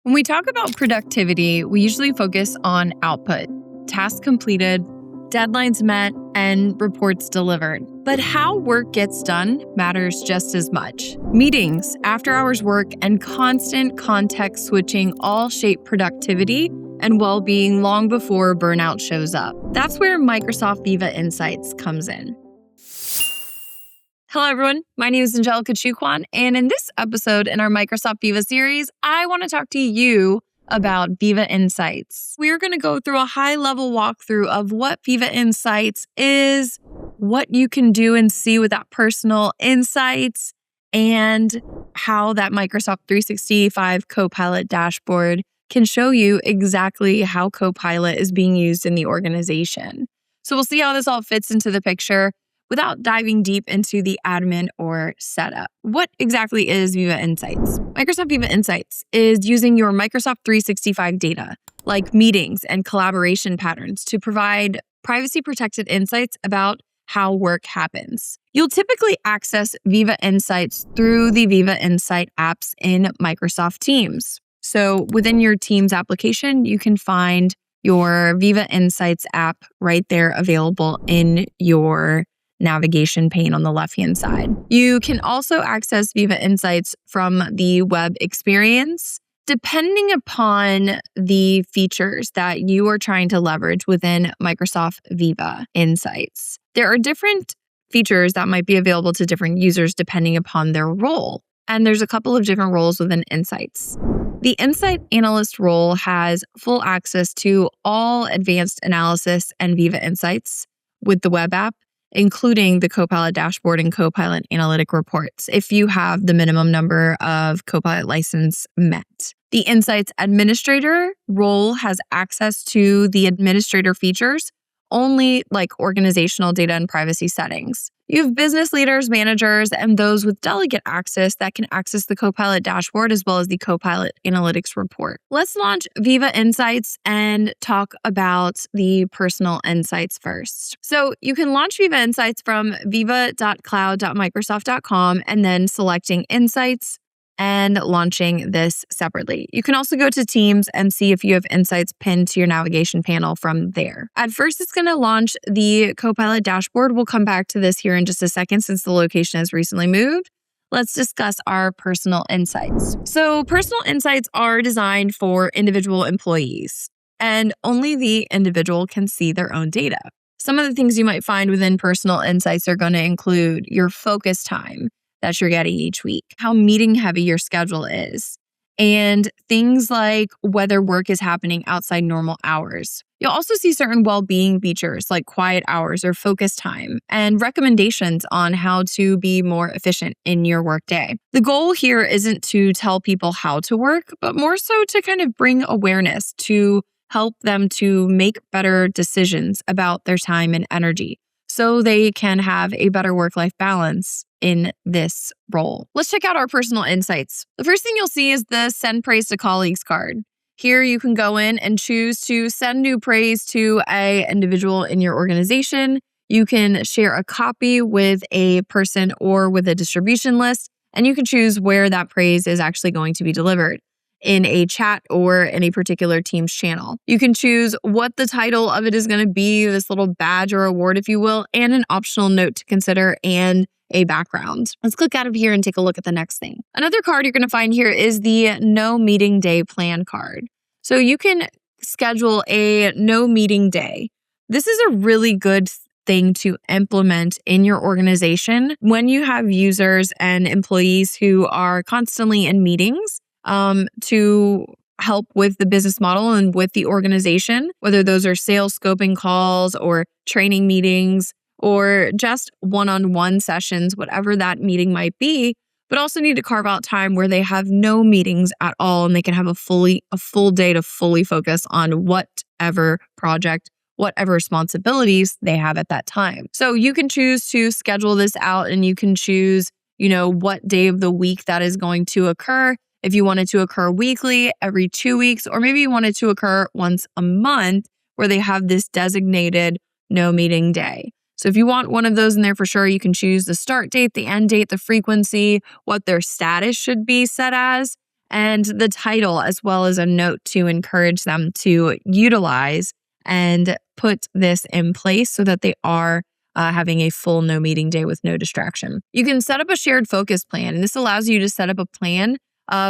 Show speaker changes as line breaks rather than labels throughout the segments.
When we talk about productivity, we usually focus on output, tasks completed, deadlines met, and reports delivered. But how work gets done matters just as much. Meetings, after-hours work, and constant context switching all shape productivity and well-being long before burnout shows up. That's where Microsoft Viva Insights comes in. Hello, everyone. My name is Angelica Choo Quan, and in this episode in our Microsoft Viva series, I want to talk to you about Viva Insights. We're going to go through a high-level walkthrough of what Viva Insights is, what you can do and see with that personal insights, and how that Microsoft 365 Copilot Dashboard can show you exactly how Copilot is being used in the organization. So we'll see how this all fits into the picture without diving deep into the admin or setup. What exactly is Viva Insights? Microsoft Viva Insights is using your Microsoft 365 data, like meetings and collaboration patterns, to provide privacy-protected insights about how work happens. You'll typically access Viva Insights through the Viva Insight apps in Microsoft Teams. So within your Teams application, you can find your Viva Insights app right there available in your navigation pane on the left-hand side. You can also access Viva Insights from the web experience, depending upon the features that you are trying to leverage within Microsoft Viva Insights. There are different features that might be available to different users depending upon their role. And there's a couple of different roles within Insights. The Insight Analyst role has full access to all advanced analysis and Viva Insights with the web app, including the Copilot Dashboard and Copilot Analytic reports, if you have the minimum number of Copilot license met. The Insights Administrator role has access to the administrator features, only like organizational data and privacy settings. You have business leaders, managers, and those with delegate access that can access the Copilot Dashboard as well as the Copilot Analytics report. Let's launch Viva Insights and talk about the personal insights first. So you can launch Viva Insights from viva.cloud.microsoft.com and then selecting Insights and launching this separately. You can also go to Teams and see if you have Insights pinned to your navigation panel from there. At first, it's going to launch the Copilot Dashboard. We'll come back to this here in just a second since the location has recently moved. Let's discuss our personal insights. So personal insights are designed for individual employees, and only the individual can see their own data. Some of the things you might find within personal insights are going to include your focus time that you're getting each week, how meeting heavy your schedule is, and things like whether work is happening outside normal hours. You'll also see certain well-being features like quiet hours or focus time and recommendations on how to be more efficient in your workday. The goal here isn't to tell people how to work, but more so to kind of bring awareness to help them to make better decisions about their time and energy so they can have a better work-life balance in this role. Let's check out our personal insights. The first thing you'll see is the Send Praise to Colleagues card. Here you can go in and choose to send new praise to an individual in your organization. You can share a copy with a person or with a distribution list, and you can choose where that praise is actually going to be delivered, in a chat or in a particular Teams channel. You can choose what the title of it is going to be, this little badge or award, if you will, and an optional note to consider and a background. Let's click out of here and take a look at the next thing. Another card you're going to find here is the No Meeting Day Plan card. So you can schedule a no meeting day. This is a really good thing to implement in your organization when you have users and employees who are constantly in meetings to help with the business model and with the organization, whether those are sales scoping calls or training meetings or just one-on-one sessions, whatever that meeting might be, but also need to carve out time where they have no meetings at all and they can have a full day to fully focus on whatever project, whatever responsibilities they have at that time. So you can choose to schedule this out and you can choose, what day of the week that is going to occur. If you want it to occur weekly, every 2 weeks, or maybe you want it to occur once a month where they have this designated no meeting day. So if you want one of those in there for sure, you can choose the start date, the end date, the frequency, what their status should be set as, and the title, as well as a note to encourage them to utilize and put this in place so that they are having a full no meeting day with no distraction. You can set up a shared focus plan, and this allows you to set up a plan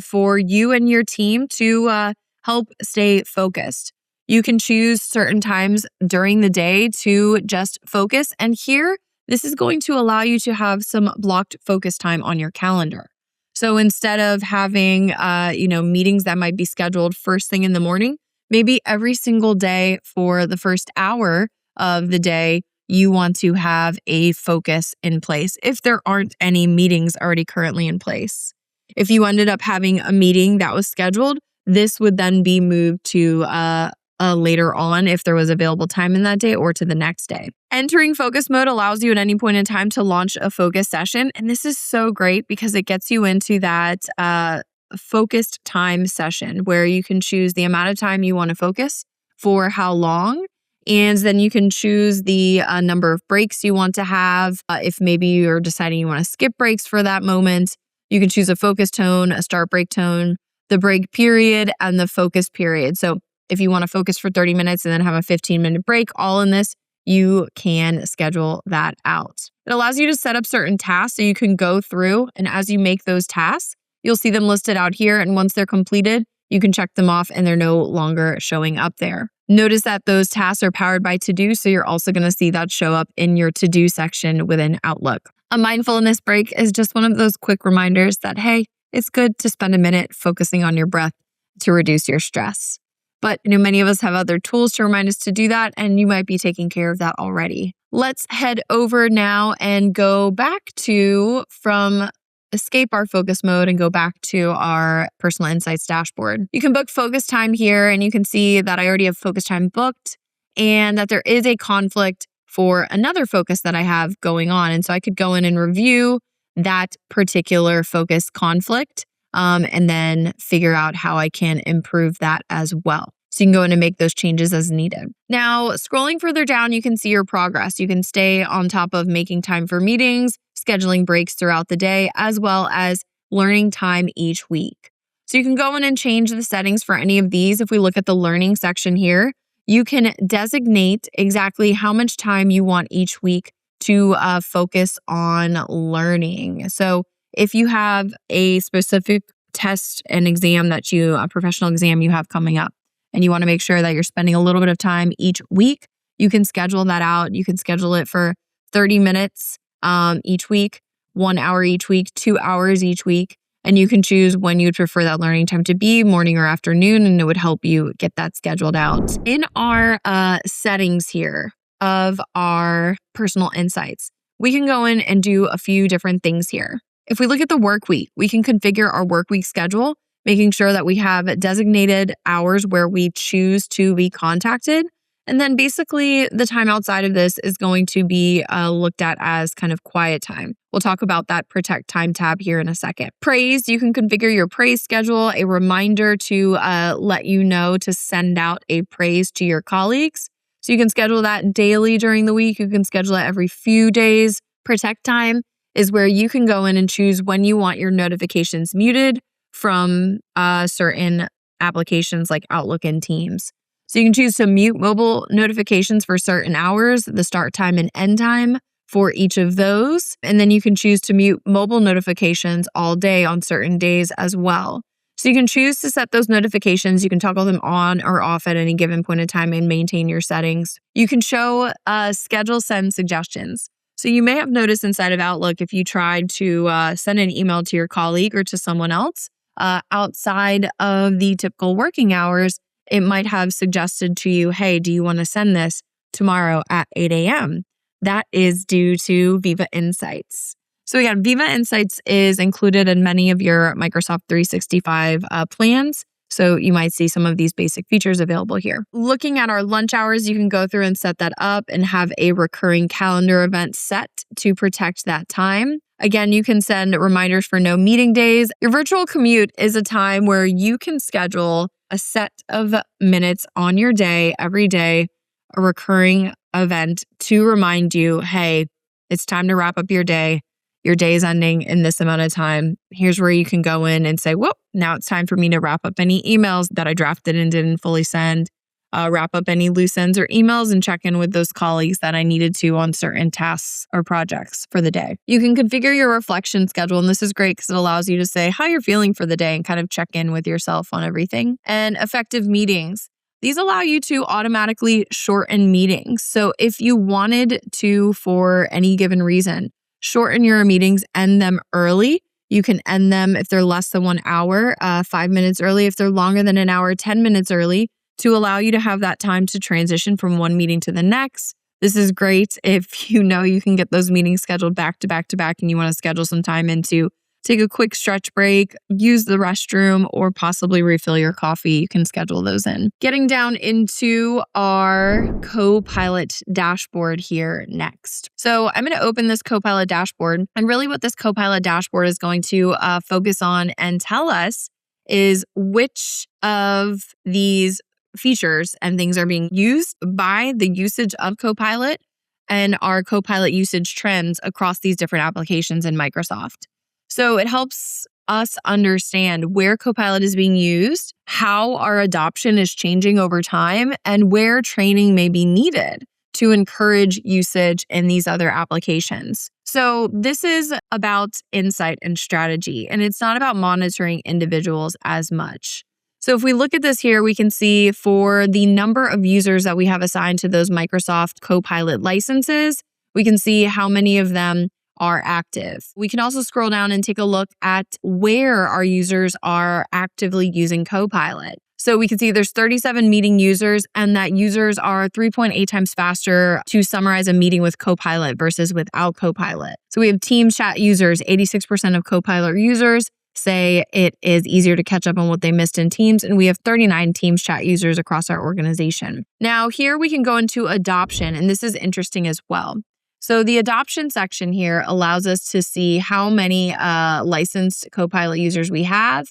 for you and your team to help stay focused. You can choose certain times during the day to just focus. And here, this is going to allow you to have some blocked focus time on your calendar. So instead of having, meetings that might be scheduled first thing in the morning, maybe every single day for the first hour of the day, you want to have a focus in place if there aren't any meetings already currently in place. If you ended up having a meeting that was scheduled, this would then be moved to later on if there was available time in that day or to the next day. Entering focus mode allows you at any point in time to launch a focus session. And this is so great because it gets you into that focused time session where you can choose the amount of time you want to focus for how long. And then you can choose the number of breaks you want to have. If maybe you're deciding you want to skip breaks for that moment, you can choose a focus tone, a start break tone, the break period, and the focus period. So if you want to focus for 30 minutes and then have a 15-minute break, all in this, you can schedule that out. It allows you to set up certain tasks so you can go through, and as you make those tasks, you'll see them listed out here. And once they're completed, you can check them off and they're no longer showing up there. Notice that those tasks are powered by To-Do, so you're also going to see that show up in your To-Do section within Outlook. A mindfulness break is just one of those quick reminders that, hey, it's good to spend a minute focusing on your breath to reduce your stress. But many of us have other tools to remind us to do that, and you might be taking care of that already. Let's head over now and go back from escape our focus mode and go back to our personal insights dashboard. You can book focus time here, and you can see that I already have focus time booked and that there is a conflict for another focus that I have going on. And so I could go in and review that particular focus conflict and then figure out how I can improve that as well. So you can go in and make those changes as needed. Now, scrolling further down, you can see your progress. You can stay on top of making time for meetings, scheduling breaks throughout the day, as well as learning time each week. So you can go in and change the settings for any of these. If we look at the learning section here, you can designate exactly how much time you want each week to focus on learning. So if you have a specific test and exam a professional exam you have coming up, and you want to make sure that you're spending a little bit of time each week, you can schedule that out. You can schedule it for 30 minutes each week, 1 hour each week, 2 hours each week. And you can choose when you'd prefer that learning time to be, morning or afternoon, and it would help you get that scheduled out. In our settings here of our personal insights, we can go in and do a few different things here. If we look at the work week, we can configure our work week schedule, making sure that we have designated hours where we choose to be contacted. And then basically the time outside of this is going to be looked at as kind of quiet time. We'll talk about that protect time tab here in a second. Praise, you can configure your praise schedule, a reminder to let you know to send out a praise to your colleagues. So you can schedule that daily during the week. You can schedule it every few days. Protect time is where you can go in and choose when you want your notifications muted from certain applications like Outlook and Teams. So you can choose to mute mobile notifications for certain hours, the start time and end time for each of those. And then you can choose to mute mobile notifications all day on certain days as well. So you can choose to set those notifications. You can toggle them on or off at any given point in time and maintain your settings. You can show schedule send suggestions. So you may have noticed inside of Outlook, if you tried to send an email to your colleague or to someone else outside of the typical working hours, it might have suggested to you, hey, do you want to send this tomorrow at 8 a.m.? That is due to Viva Insights. So again, Viva Insights is included in many of your Microsoft 365 plans. So you might see some of these basic features available here. Looking at our lunch hours, you can go through and set that up and have a recurring calendar event set to protect that time. Again, you can send reminders for no meeting days. Your virtual commute is a time where you can schedule a set of minutes on your day, every day, a recurring event to remind you, hey, it's time to wrap up your day. your day is ending in this amount of time. Here's where you can go in and say, whoop, now it's time for me to wrap up any emails that I drafted and didn't fully send, wrap up any loose ends or emails, and check in with those colleagues that I needed to on certain tasks or projects for the day. You can configure your reflection schedule, and this is great because it allows you to say how you're feeling for the day and kind of check in with yourself on everything. And effective meetings. These allow you to automatically shorten meetings. So if you wanted to, for any given reason, shorten your meetings, end them early, you can end them if they're less than 1 hour, 5 minutes early. If they're longer than an hour, 10 minutes early, to allow you to have that time to transition from one meeting to the next. This is great if you know you can get those meetings scheduled back to back to back and you want to schedule some time in to take a quick stretch break, use the restroom, or possibly refill your coffee. You can schedule those in. Getting down into our Copilot dashboard here next. So I'm going to open this Copilot dashboard. And really what this Copilot dashboard is going to focus on and tell us is which of these features and things are being used by the usage of Copilot and our Copilot usage trends across these different applications in Microsoft. So it helps us understand where Copilot is being used, how our adoption is changing over time, and where training may be needed to encourage usage in these other applications. So this is about insight and strategy, and it's not about monitoring individuals as much. So if we look at this here, we can see for the number of users that we have assigned to those Microsoft Copilot licenses, we can see how many of them are active. We can also scroll down and take a look at where our users are actively using Copilot. So we can see there's 37 meeting users, and that users are 3.8 times faster to summarize a meeting with Copilot versus without Copilot. So we have Teams chat users. 86% of Copilot users say it is easier to catch up on what they missed in Teams, and we have 39 Teams chat users across our organization. Now here we can go into adoption, and this is interesting as well. So the adoption section here allows us to see how many licensed Copilot users we have,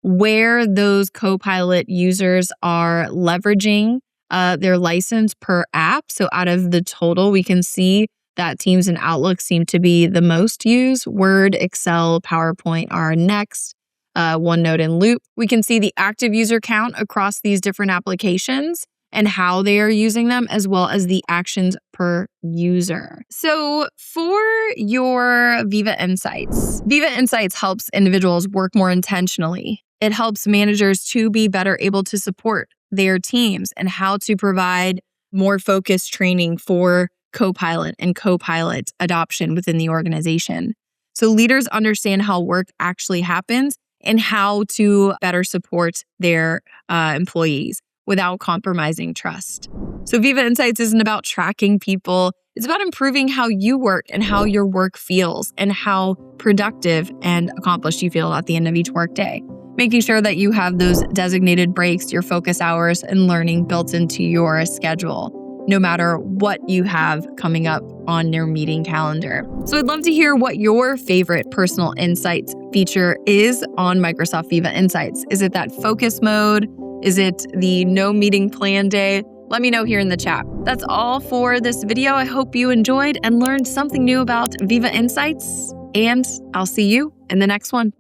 where those Copilot users are leveraging their license per app. So out of the total, we can see that Teams and Outlook seem to be the most used. Word, Excel, PowerPoint are next. OneNote and Loop. We can see the active user count across these different applications and how they are using them, as well as the actions per user. So for your Viva Insights, Viva Insights helps individuals work more intentionally. It helps managers to be better able to support their teams and how to provide more focused training for Copilot and Copilot adoption within the organization. So leaders understand how work actually happens and how to better support their employees without compromising trust. So Viva Insights isn't about tracking people. It's about improving how you work and how your work feels and how productive and accomplished you feel at the end of each workday. Making sure that you have those designated breaks, your focus hours, and learning built into your schedule, no matter what you have coming up on your meeting calendar. So I'd love to hear what your favorite personal insights feature is on Microsoft Viva Insights. Is it that focus mode? Is it the no meeting plan day? Let me know here in the chat. That's all for this video. I hope you enjoyed and learned something new about Viva Insights, and I'll see you in the next one.